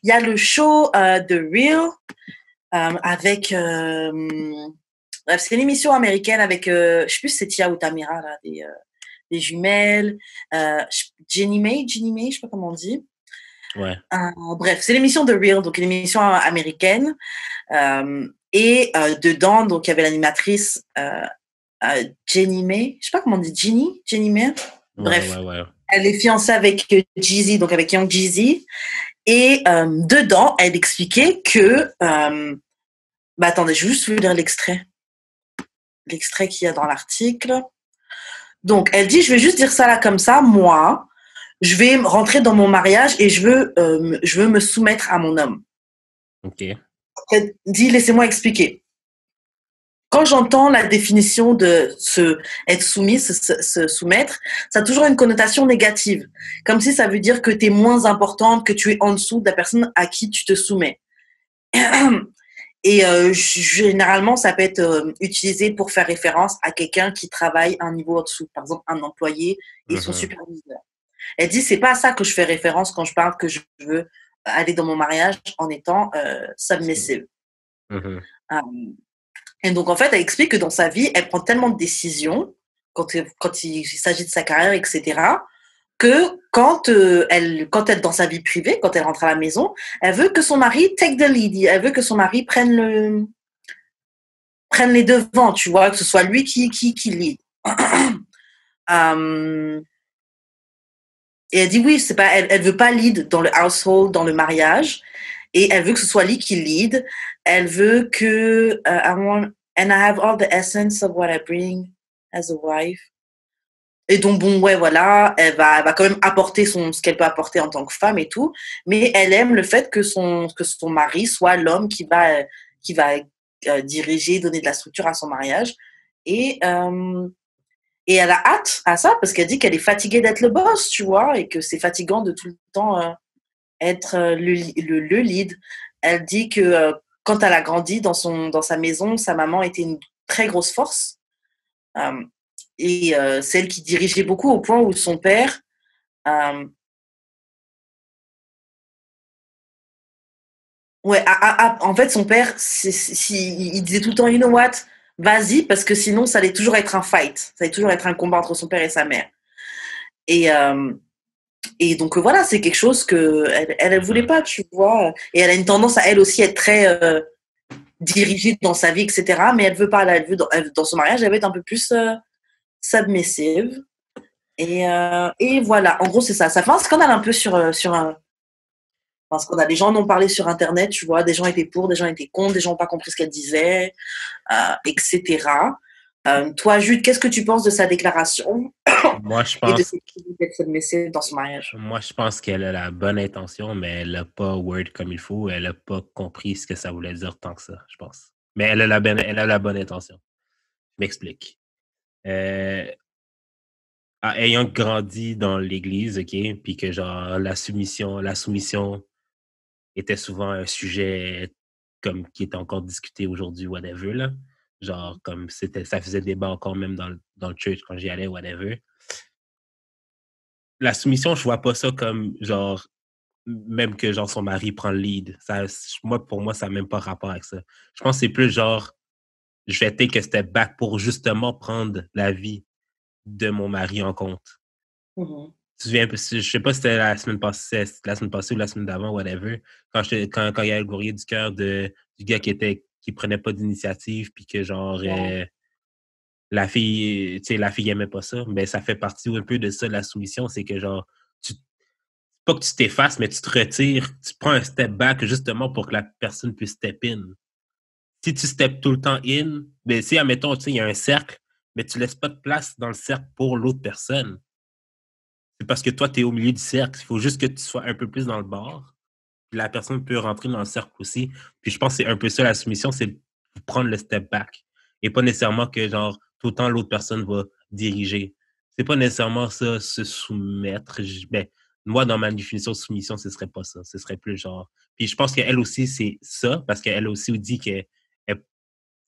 Il y a le show The Real avec... bref, c'est une émission américaine avec, je sais plus si c'est Tia ou Tamira, là, des jumelles. Jenny May, je sais pas comment on dit. Ouais. Bref, c'est l'émission The Real, donc une émission américaine. Et dedans, donc, il y avait l'animatrice Jenny May. Je sais pas comment on dit, Jenny May. Bref, Ouais. elle est fiancée avec Jeezy, donc avec Young Jeezy. Et dedans, elle expliquait que... attendez, je vais juste vous lire l'extrait. L'extrait qu'il y a dans l'article. Donc, elle dit, je vais juste dire ça là comme ça, moi, je vais rentrer dans mon mariage et je veux me soumettre à mon homme. OK. Elle dit, laissez-moi expliquer. Quand j'entends la définition de être soumise, se soumettre, ça a toujours une connotation négative. Comme si ça veut dire que tu es moins importante, que tu es en dessous de la personne à qui tu te soumets. Et généralement, ça peut être utilisé pour faire référence à quelqu'un qui travaille à un niveau en-dessous. Par exemple, un employé et son superviseur. Elle dit, c'est pas à ça que je fais référence quand je parle que je veux aller dans mon mariage en étant submissive. Et donc, en fait, elle explique que dans sa vie, elle prend tellement de décisions quand il s'agit de sa carrière, etc., que quand elle est dans sa vie privée, quand elle rentre à la maison, elle veut que son mari take the lead. Elle veut que son mari prenne les devants, tu vois, que ce soit lui qui lead. Et elle dit oui, c'est pas, elle veut pas lead dans le household, dans le mariage, et elle veut que ce soit lui qui lead. Elle veut que and I have all the essence of what I bring as a wife. Et donc bon, ouais, voilà, elle va quand même apporter ce qu'elle peut apporter en tant que femme et tout, mais elle aime le fait que son mari soit l'homme qui va diriger, donner de la structure à son mariage. Et elle a hâte à ça parce qu'elle dit qu'elle est fatiguée d'être le boss, tu vois, et que c'est fatigant de tout le temps être le lead. Elle dit que quand elle a grandi dans sa maison, sa maman était une très grosse force. Et c'est elle qui dirigeait beaucoup au point où son père en fait, son père, il disait tout le temps, you know what, vas-y, parce que sinon, ça allait toujours être un fight. Ça allait toujours être un combat entre son père et sa mère. Et donc, voilà, c'est quelque chose qu'elle voulait pas, tu vois. Et elle a une tendance à, elle aussi, être très dirigée dans sa vie, etc. Mais elle veut pas, là, elle veut, dans son mariage, elle veut être un peu plus submissive. Et voilà, en gros, c'est ça. Ça fait un scandale un peu parce qu'on a des gens en ont parlé sur Internet, tu vois, des gens étaient pour, des gens étaient contre, des gens n'ont pas compris ce qu'elle disait, etc. Toi, Jude, qu'est-ce que tu penses de sa déclaration Moi, je et de pense, cette d'être submissive dans son mariage? moi, je pense qu'elle a la bonne intention, mais elle n'a pas word comme il faut. Elle n'a pas compris ce que ça voulait dire tant que ça, je pense. Mais elle a la bonne intention. Je m'explique. Euh, ayant grandi dans l'église, OK, puis que genre la soumission était souvent un sujet comme qui est encore discuté aujourd'hui, whatever, là. Genre, comme ça faisait débat encore même dans le church quand j'y allais, whatever. La soumission, je vois pas ça comme genre même que genre son mari prend le lead. Pour moi, ça n'a même pas rapport avec ça. Je pense que c'est plus genre je vais take a step back pour justement prendre la vie de mon mari en compte. Mm-hmm. Tu te souviens, je sais pas si c'était la semaine passée ou la semaine d'avant, whatever, quand il y a le courrier du cœur du gars qui prenait pas d'initiative, puis que genre la fille, tu sais, la fille aimait pas ça, mais ça fait partie un peu de ça, la soumission, c'est que genre, pas que tu t'effaces, mais tu te retires, tu prends un step back justement pour que la personne puisse step in. Si tu step tout le temps in, ben si, admettons, tu sais, il y a un cercle, mais tu laisses pas de place dans le cercle pour l'autre personne. C'est parce que toi, tu es au milieu du cercle. Il faut juste que tu sois un peu plus dans le bord. Puis la personne peut rentrer dans le cercle aussi. Puis je pense que c'est un peu ça la soumission, c'est prendre le step back. Et pas nécessairement que, genre, tout le temps, l'autre personne va diriger. C'est pas nécessairement ça, se soumettre. Ben, moi, dans ma définition de soumission, ce serait pas ça. Ce serait plus genre. Puis je pense qu'elle aussi, c'est ça, parce qu'elle aussi dit que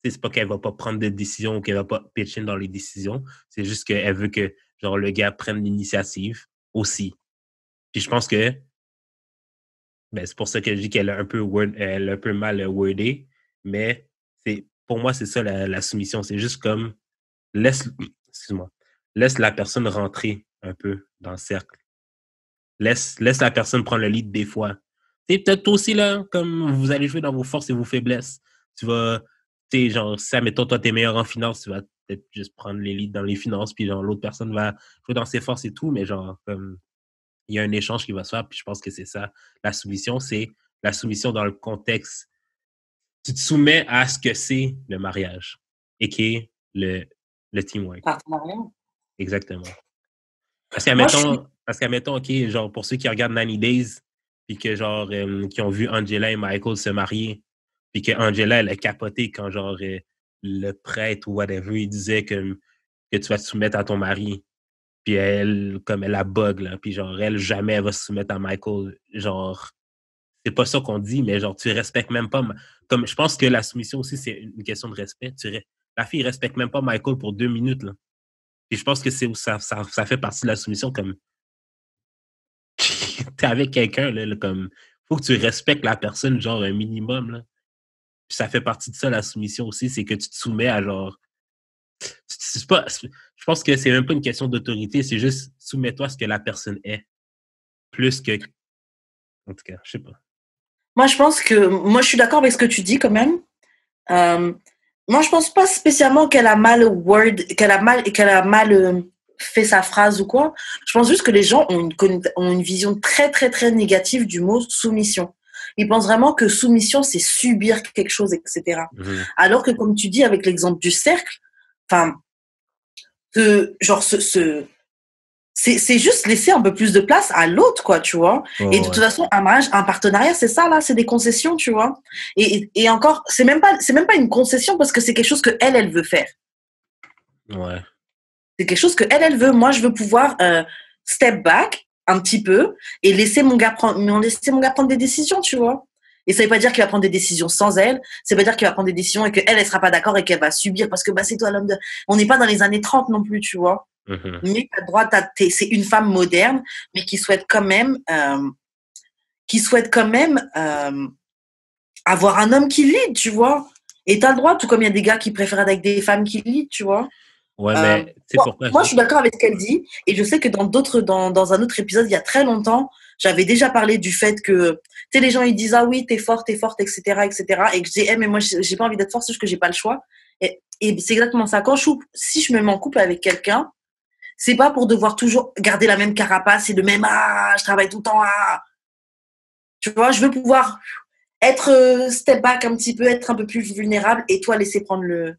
c'est pas qu'elle va pas prendre de décision ou qu'elle va pas pitcher dans les décisions. C'est juste qu'elle veut que genre le gars prenne l'initiative aussi. Puis je pense que Ben, c'est pour ça que je dis qu'elle est un peu, elle est un peu mal wordée, mais pour moi, c'est ça la soumission. C'est juste comme, laisse, excuse-moi, laisse la personne rentrer un peu dans le cercle. Laisse la personne prendre le lead des fois. C'est peut-être toi aussi, là, comme vous allez jouer dans vos forces et vos faiblesses. Tu vas, tu sais, genre, si, admettons, toi, t'es meilleur en finance, tu vas peut-être juste prendre les leads dans les finances, puis genre, l'autre personne va jouer dans ses forces et tout, mais genre, comme, il y a un échange qui va se faire, puis je pense que c'est ça. La soumission, c'est la soumission dans le contexte. Tu te soumets à ce que c'est le mariage, et qui est le teamwork. Partenariat. Exactement. Moi, je suis. Parce qu'admettons, OK, genre, pour ceux qui regardent 90 Days, puis que, genre, qui ont vu Angela et Michael se marier, puis que Angela, elle a capoté quand, genre, le prêtre ou whatever, il disait que tu vas te soumettre à ton mari. Puis elle, comme elle a bug, là, puis genre, elle, jamais elle va se soumettre à Michael. Genre, c'est pas ça qu'on dit, mais genre, tu respectes même pas. Comme, je pense que la soumission aussi, c'est une question de respect. La fille respecte même pas Michael pour 2 minutes, là. Puis je pense que c'est où ça fait partie de la soumission, comme t'es avec quelqu'un, là, comme faut que tu respectes la personne, genre un minimum, là. Puis ça fait partie de ça, la soumission aussi, c'est que tu te soumets à genre. Je pense que c'est même pas une question d'autorité, c'est juste soumets-toi à ce que la personne est. Plus que. En tout cas, je sais pas. Moi, je pense que. Moi, je suis d'accord avec ce que tu dis quand même. Euh, Moi, je pense pas spécialement qu'elle a mal fait sa phrase ou quoi. Je pense juste que les gens ont une vision très, très, très négative du mot soumission. Ils pensent vraiment que soumission, c'est subir quelque chose, etc. Mhm. Alors que, comme tu dis avec l'exemple du cercle, enfin, genre, c'est juste laisser un peu plus de place à l'autre, quoi, tu vois. Et de Oh, toute ouais. façon, un mariage, un partenariat, c'est ça, là, c'est des concessions, tu vois. Et encore, c'est même pas une concession parce que c'est quelque chose que elle veut faire. Ouais. C'est quelque chose que elle veut. Moi, je veux pouvoir step back un petit peu et laisser mon gars prendre des décisions, tu vois. Et ça veut pas dire qu'il va prendre des décisions sans elle. Ça veut pas dire qu'il va prendre des décisions et qu'elle, elle sera pas d'accord et qu'elle va subir parce que bah, c'est toi l'homme de. On n'est pas dans les années 30 non plus, tu vois. Mhm. Mais t'as le droit, c'est une femme moderne, mais qui souhaite quand même avoir un homme qui lead, tu vois. Et t'as le droit, tout comme il y a des gars qui préfèrent être avec des femmes qui lead, tu vois. Ouais, Euh, mais tu sais pourquoi? Moi, je suis d'accord avec ce qu'elle dit, et je sais que dans un autre épisode, il y a très longtemps, j'avais déjà parlé du fait que, tu sais, les gens ils disent ah oui, t'es forte, etc., etc., et que je dis mais moi j'ai pas envie d'être forte, c'est juste que j'ai pas le choix. Et c'est exactement ça. Si je me mets en couple avec quelqu'un, c'est pas pour devoir toujours garder la même carapace et le même je travaille tout le temps tu vois, je veux pouvoir être step back un petit peu, être un peu plus vulnérable et toi laisser prendre le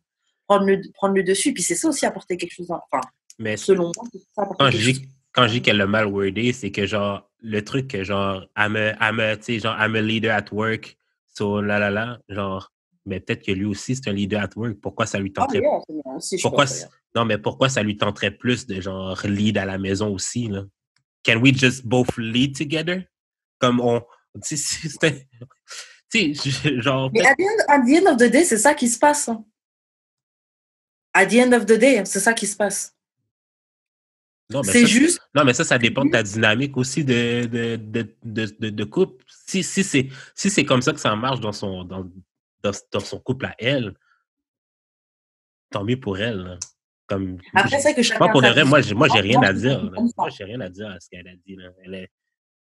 dessus. Puis c'est ça aussi apporter quelque chose. Enfin, Mais selon moi, c'est ça apporter quand je quelque chose. dis, quand je dis qu'elle l'a mal wordé, c'est que genre, le truc que genre, tu sais, genre, I'm a leader at work, so là, genre, mais peut-être que lui aussi, c'est un leader at work. Pourquoi ça lui Ah oui, tenterait, c'est bien aussi, je pourquoi, pense d'ailleurs. non, mais pourquoi ça lui tenterait plus de genre lead à la maison aussi, là? Can we just both lead together? Comme tu sais, tu sais, genre, Mais peut-être, at the end of the day, c'est ça qui se passe. Hein. At the end of the day, c'est ça qui se passe. non, mais C'est ça, juste. non, mais ça dépend de ta dynamique aussi de couple. Si c'est comme ça que ça marche dans son couple à elle, tant mieux pour elle, là. Comme, Après, c'est que moi, chacun a pour de sa vrai, vision. moi, j'ai rien Moi, à je dire, suis là. comme Moi, ça. j'ai rien à dire à ce qu'elle a dit, là.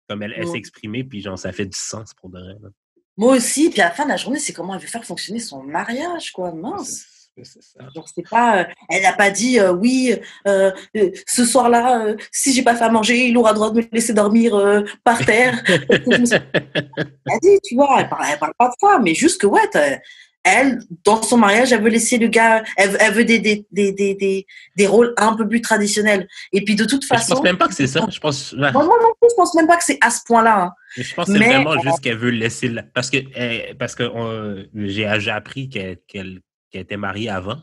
Comme elle s'est Mm. exprimée, puis genre, ça fait du sens pour de vrai, là. Moi aussi, puis à la fin de la journée, c'est comment elle veut faire fonctionner son mariage, quoi. Mince. C'est ça. Genre, c'est pas, elle n'a pas dit oui, ce soir-là, si j'ai pas fait à manger, il aura droit de me laisser dormir par terre. Parce que je me suis elle dit, tu vois, elle parle pas de ça, mais juste que ouais, elle, dans son mariage, elle veut laisser le gars, elle veut des rôles un peu plus traditionnels. Et puis de toute Mais je pense façon, même pas que c'est ça. Je pense, ouais. moi non plus, je pense même pas que c'est à ce point-là. Hein. Mais je pense que c'est Mais vraiment juste qu'elle veut laisser parce que j'ai appris qu'elle était mariée avant.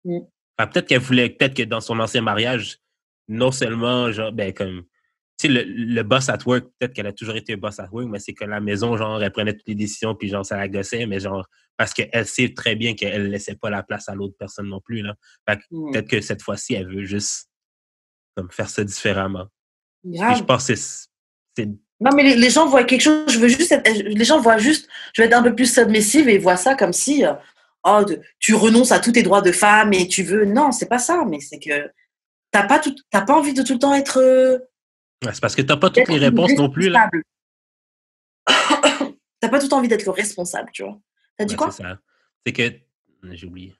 Enfin, peut-être que dans son ancien mariage, non seulement, genre, ben, comme, tu sais, le boss at work, peut-être qu'elle a toujours été un boss at work, mais c'est que la maison, genre, elle prenait toutes les décisions, puis genre, ça la gossait, mais genre, parce qu'elle sait très bien qu'elle ne laissait pas la place à l'autre personne non plus, là. Fait que peut-être que cette fois-ci, elle veut juste, comme, faire ça différemment. Puis je grave. pense que c'est Non, mais les gens voient quelque chose, les gens voient juste, je vais être un peu plus submissive et ils voient ça comme si, tu renonces à tous tes droits de femme et tu veux. Non, c'est pas ça, mais c'est que t'as pas envie de tout le temps être, Ouais, c'est parce que t'as pas toutes d'être les réponses non plus, là. responsable. T'as pas tout le temps envie d'être le responsable, tu vois. T'as dit Ouais, c'est quoi? ça. C'est que. J'ai oublié.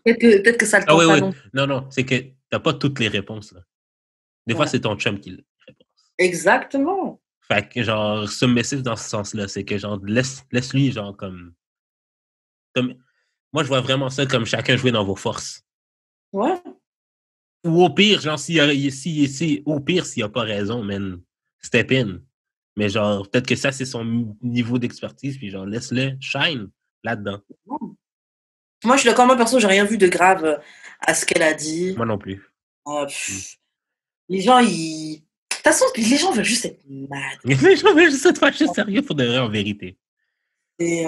Peut-être que ça le Ah tente oui, pas oui. non. Non, non. C'est que t'as pas toutes les réponses, là. Des fois, Ouais. c'est ton chum qui a les réponses. Exactement. Fait que, genre, submissif dans ce sens-là, c'est que, genre, laisse-lui, genre, comme. Moi, je vois vraiment ça comme chacun jouer dans vos forces. Ouais. Ou au pire, genre, au pire, s'il a pas raison, man, step in. Mais genre, peut-être que ça, c'est son niveau d'expertise, puis genre, laisse-le shine là-dedans. Moi, je suis d'accord. Moi, perso, j'ai rien vu de grave à ce qu'elle a dit. Moi non plus. Mm. Pff, les gens, ils. De toute façon, les gens veulent juste être mad. Les gens veulent juste être fâchés sérieux pour de vrai, en vérité. Et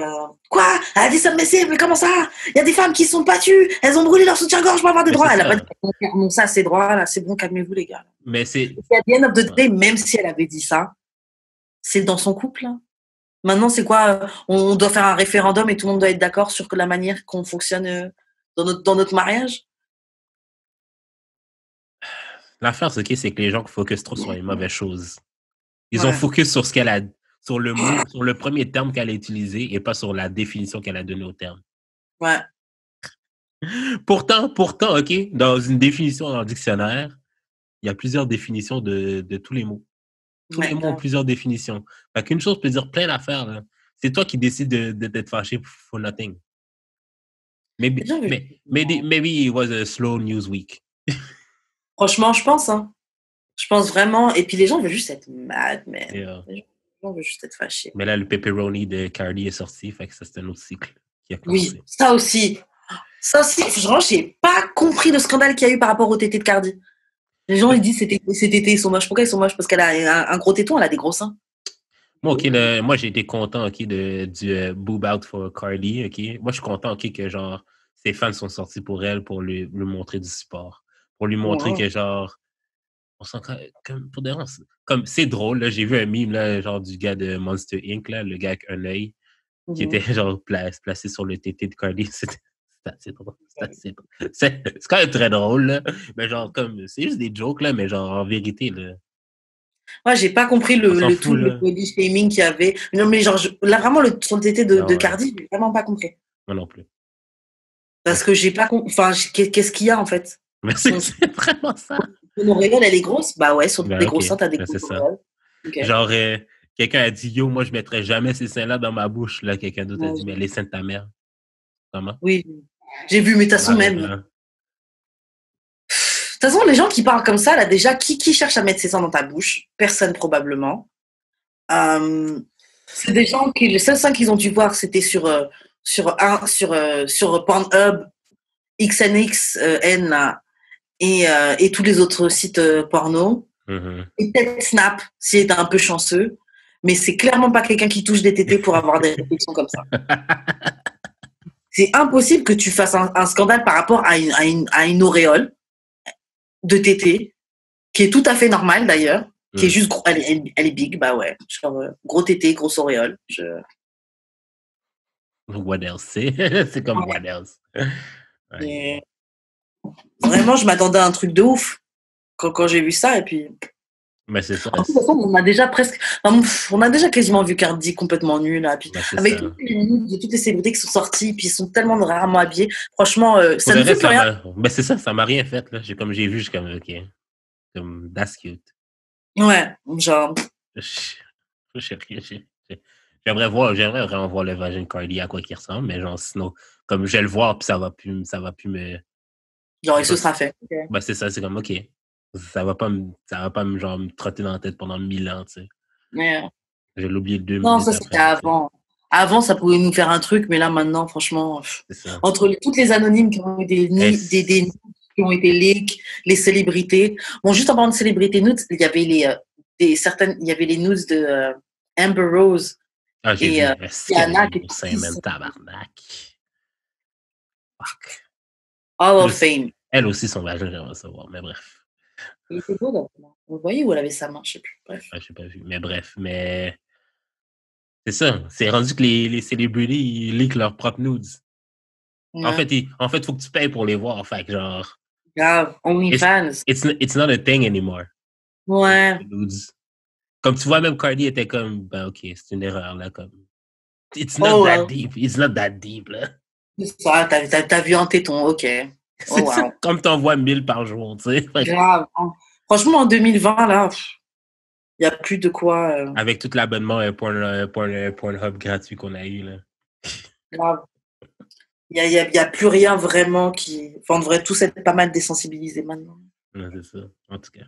quoi? Elle a dit ça, mais comment ça? Il y a des femmes qui se sont battues, elles ont brûlé leur soutien-gorge pour avoir des Mais droits. c'est Elle a pas ça. dit non, ça, c'est droit, là, c'est bon, calmez-vous, les gars. Mais c'est. Et à the end of the Ouais. day, même si elle avait dit ça, c'est dans son couple. Hein. Maintenant, c'est quoi? On doit faire un référendum et tout le monde doit être d'accord sur la manière qu'on fonctionne dans notre mariage? L'affaire, c'est que les gens focusent trop sur les mauvaises choses. Ils ont Ouais. focus sur ce qu'elle a, sur le mot, sur le premier terme qu'elle a utilisé et pas sur la définition qu'elle a donnée au terme. Ouais. Pourtant, OK, dans une définition dans le dictionnaire, il y a plusieurs définitions de tous les mots. Tous les Ouais, mots ont grave. plusieurs définitions. Fait qu'une chose peut dire plein d'affaires, là. C'est toi qui décides de t'être fâché for nothing. Les gens veulent- Maybe it was a slow news week. Franchement, je pense, hein. Je pense vraiment. Et puis les gens veulent juste être mad, man. Yeah. Les gens veulent juste être fâchés. Mais là, le pepperoni de Cardi est sorti, fait que ça, c'est un autre cycle qui a Oui, commencé. ça aussi. Ça aussi, franchement, j'ai pas compris le scandale qu'il y a eu par rapport au tété de Cardi. Les gens, ils disent que ces tétés, ils sont moches. Pourquoi ils sont moches? Parce qu'elle a un gros téton, elle a des gros seins. Moi, OK, moi, j'ai été content, OK, du boob out for Cardi, OK. Moi, je suis content, OK, que, genre, ses fans sont sortis pour elle pour lui montrer du support. Pour lui montrer Ouais. que, genre, on sent comme, pour des gens, comme, c'est drôle, là. J'ai vu un mime, là, genre, du gars de Monster Inc., là, le gars avec un œil, qui était, genre, placé sur le tété de Cardi. C'était assez drôle. C'est quand même très drôle, là. Mais, genre, comme, c'est juste des jokes, là, mais, genre, en vérité, là, Moi, j'ai pas compris on s'en fout, le là. body shaming qu'il y avait. Non, mais genre, là, vraiment, sur le tété Non, de ouais. Cardi, j'ai vraiment pas compris. Moi non plus. Parce que j'ai pas compris. Enfin, qu'est-ce qu'il y a, en fait? Mais c'est vraiment ça. Ton auréole, elle est grosse? Bah ouais, sur Ben, des OK. gros seins, t'as des Ben, c'est grosses ça. auréoles. Ok. Genre, quelqu'un a dit, yo, moi, je mettrais jamais ces seins-là dans ma bouche. Là, quelqu'un d'autre a Ouais, dit, mais les seins de ta mère. Comment? oui, j'ai vu, mais de toute Ça façon, m'arrive, même. De là. toute façon, les gens qui parlent comme ça, là, déjà, qui cherche à mettre ses seins dans ta bouche? Personne, probablement. C'est des gens qui, le seul sein qu'ils ont dû voir, c'était sur Pornhub, XNX, N, là, et tous les autres sites porno. Mhm. Et peut-être Snap, s'il était un peu chanceux. Mais c'est clairement pas quelqu'un qui touche des tétés pour avoir des réflexions comme ça. C'est impossible que tu fasses un scandale par rapport à une auréole de tété, qui est tout à fait normale d'ailleurs, qui est juste, elle est big, bah ouais. Genre, gros tété, grosse auréole. What else? C'est comme what else? Ouais. Et vraiment, je m'attendais à un truc de ouf quand j'ai vu ça. Et puis, Mais c'est ça. en toute façon, on a déjà on a déjà quasiment vu Cardi complètement nue là. Puis Mais c'est avec ça. toutes les célébrités qui sont sorties, puis ils sont tellement rarement habillés. Franchement, Pour ça le ne fait reste, plus rien. mais c'est ça, ça m'a rien fait, là. J'ai vu, je suis comme, OK. Comme, that's cute. Ouais, genre, J'aimerais vraiment voir le vagin de Cardi à quoi qu'il ressemble, mais genre, sinon, comme je vais le voir, puis ça va plus me. genre, il se sera fait. Okay. Ben, c'est ça, c'est comme, OK. Ça va pas me, genre, me trotter dans la tête pendant 1000 ans, tu sais. Mais, Je vais l'oublier 2 non, minutes ça c'était après. avant. Avant, ça pouvait nous faire un truc, mais là maintenant, franchement, C'est ça. entre toutes les anonymes qui ont eu des qui ont été leaks, les célébrités. Bon, juste en parlant de célébrités nudes, il y avait il y avait les nudes de Amber Rose Ah, j'ai et vu. Est-ce qu'elle a Diana des qui gros seins, man, tabarnak. Fuck. Hall of Fame. Elle aussi, son vagin, j'aimerais savoir, mais bref. Il était beau, d'abord. Vous voyez où elle avait sa main, je sais plus. Bref. Ah, j'ai pas vu. Mais bref, mais c'est ça. C'est rendu que les celebrities, ils leak leurs propres nudes. Ouais. En fait, faut que tu payes pour les voir. Fait que genre, Grave. it's, OnlyFans. it's not a thing anymore. Ouais. Les nudes. Comme tu vois, même Cardi était comme, ben ok, c'est une erreur là. Comme, it's not Oh, that wow. deep. It's not that deep là. C'est ça, t'as vu un téton, ok. Oh, C'est ça, wow. comme t'envoies 1000 par jour, tu sais. Grave. Franchement, en 2020, là, il n'y a plus de quoi. Avec tout l'abonnement Pornhub gratuit qu'on a eu là. Grave. Il y a plus rien vraiment qui. Enfin, on devrait tous être pas mal désensibilisés maintenant. Ouais, c'est ça, en tout cas.